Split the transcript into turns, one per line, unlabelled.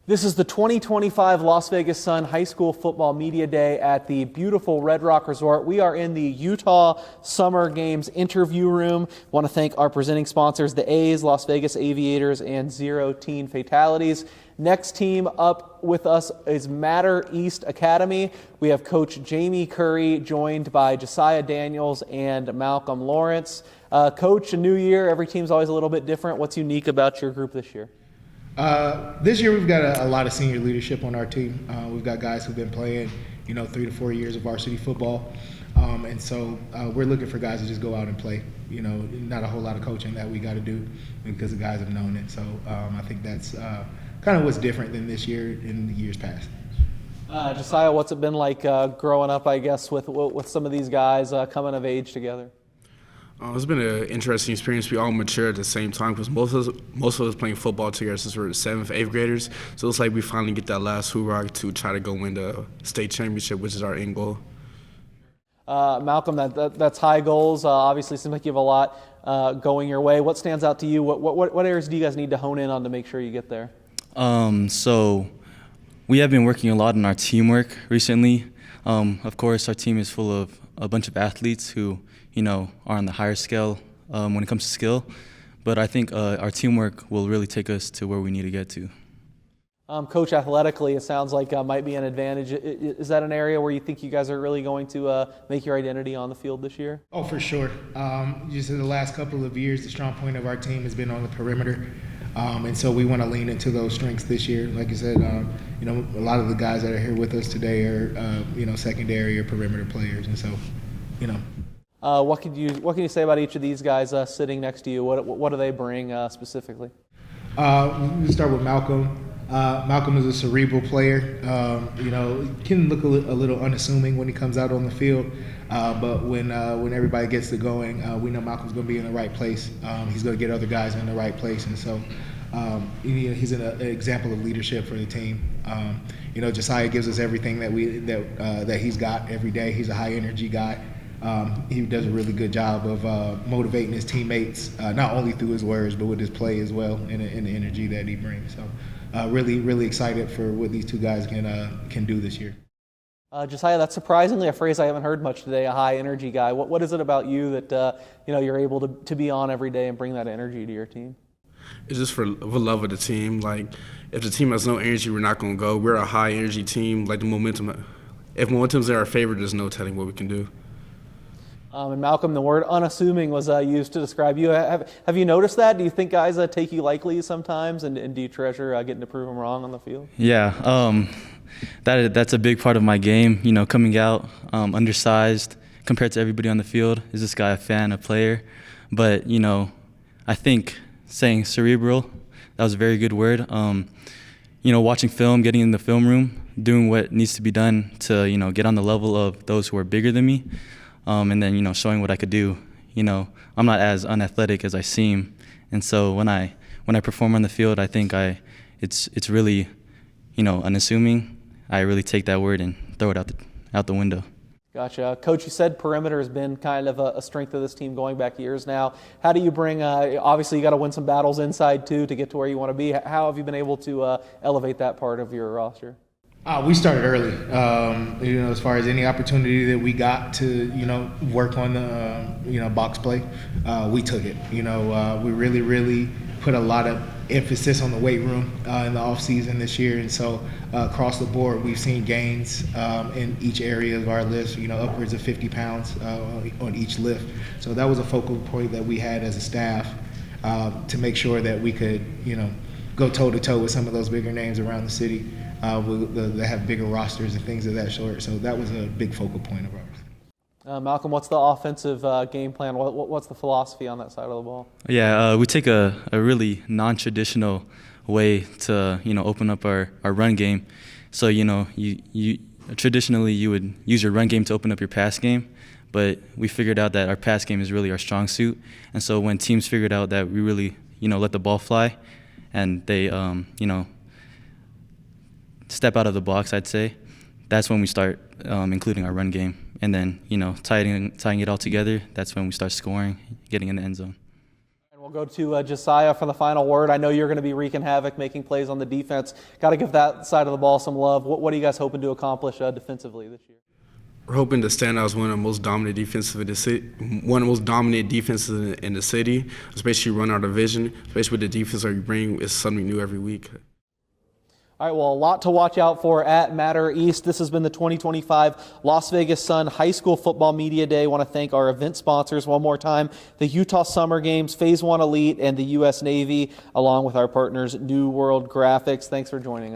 This is the 2025 Las Vegas Sun High School Football Media Day at the beautiful Red Rock Resort. We are in the Utah Summer Games interview room. Want to thank our presenting sponsors, the A's, Las Vegas Aviators, and Zero Teen Fatalities. Next team up with us is Matter East Academy. We have Coach Jamie Curry joined by Josiah Daniels and Malcolm Lawrence. Coach, a new year, every team's always a little bit different. What's unique about your group this year?
This year we've got a lot of senior leadership on our team. We've got guys who've been playing, 3 to 4 years of varsity football. And so we're looking for guys to just go out and play. Not a whole lot of coaching that we got to do because the guys have known it. So I think that's kind of what's different than this year in the years past.
Josiah, what's it been like growing up, I guess, with some of these guys coming of age together?
It's been an interesting experience. We all mature at the same time because most of us playing football together since we're 7th, 8th graders. So it's like we finally get that last hoorah to try to go win the state championship, which is our end goal.
Malcolm, that's high goals. Obviously, seems like you have a lot going your way. What stands out to you? What areas do you guys need to hone in on to make sure you get there?
So we have been working a lot on our teamwork recently. Of course, our team is full of a bunch of athletes who are on the higher scale when it comes to skill. But I think our teamwork will really take us to where we need to get to.
Coach, athletically, it sounds like might be an advantage. Is that an area where you think you guys are really going to make your identity on the field this year?
Oh, for sure. Just in the last couple of years, the strong point of our team has been on the perimeter. And so we want to lean into those strengths this year. Like I said, a lot of the guys that are here with us today are, secondary or perimeter players. And so,
What can you say about each of these guys sitting next to you? What do they bring specifically?
We start with Malcolm. Malcolm is a cerebral player. Can look a little unassuming when he comes out on the field, but when everybody gets to going, we know Malcolm's going to be in the right place. He's going to get other guys in the right place, and so he's an example of leadership for the team. Josiah gives us everything that he's got every day. He's a high energy guy. He does a really good job of motivating his teammates, not only through his words, but with his play as well, and the energy that he brings. So really, really excited for what these two guys can do this year.
Josiah, that's surprisingly a phrase I haven't heard much today, a high energy guy. What is it about you that you're able to be on every day and bring that energy to your team?
It's just for love of the team. Like, if the team has no energy, we're not going to go. We're a high energy team. Like, the momentum, if momentum's in our favor, there's no telling what we can do.
And Malcolm, the word unassuming was used to describe you. Have you noticed that? Do you think guys take you lightly sometimes, and do you treasure getting to prove them wrong on the field?
Yeah, that's a big part of my game. Coming out undersized compared to everybody on the field. Is this guy a fan, a player? But I think saying cerebral, that was a very good word. Watching film, getting in the film room, doing what needs to be done to get on the level of those who are bigger than me. And then, showing what I could do. I'm not as unathletic as I seem. And so when I perform on the field, I think it's really, unassuming. I really take that word and throw it out the window.
Gotcha. Coach, you said perimeter has been kind of a strength of this team going back years now. How do you bring, obviously you got to win some battles inside too to get to where you want to be. How have you been able to elevate that part of your roster?
We started early. As far as any opportunity that we got to, work on the, box play, we took it. We really, really put a lot of emphasis on the weight room in the off season this year, and so across the board, we've seen gains in each area of our lift. Upwards of 50 pounds on each lift. So that was a focal point that we had as a staff to make sure that we could, go toe to toe with some of those bigger names around the city. They have bigger rosters and things of that sort. So that was a big focal point of ours.
Malcolm, what's the offensive game plan? What's the philosophy on that side of the ball?
Yeah, we take a really non-traditional way to open up our run game. So you traditionally you would use your run game to open up your pass game, but we figured out that our pass game is really our strong suit. And so when teams figured out that we really let the ball fly, and they step out of the box, I'd say, that's when we start including our run game. And then, tying it all together, that's when we start scoring, getting in the end zone.
We'll go to Josiah for the final word. I know you're going to be wreaking havoc, making plays on the defense. Got to give that side of the ball some love. What are you guys hoping to accomplish defensively this year?
We're hoping to stand out as one of the most dominant defenses in the city, especially run our division, especially with the defense that we bring. It's something new every week.
All right, well, a lot to watch out for at Matter East. This has been the 2025 Las Vegas Sun High School Football Media Day. I want to thank our event sponsors one more time, the Utah Summer Games, Phase 1 Elite, and the U.S. Navy, along with our partners, New World Graphics. Thanks for joining us.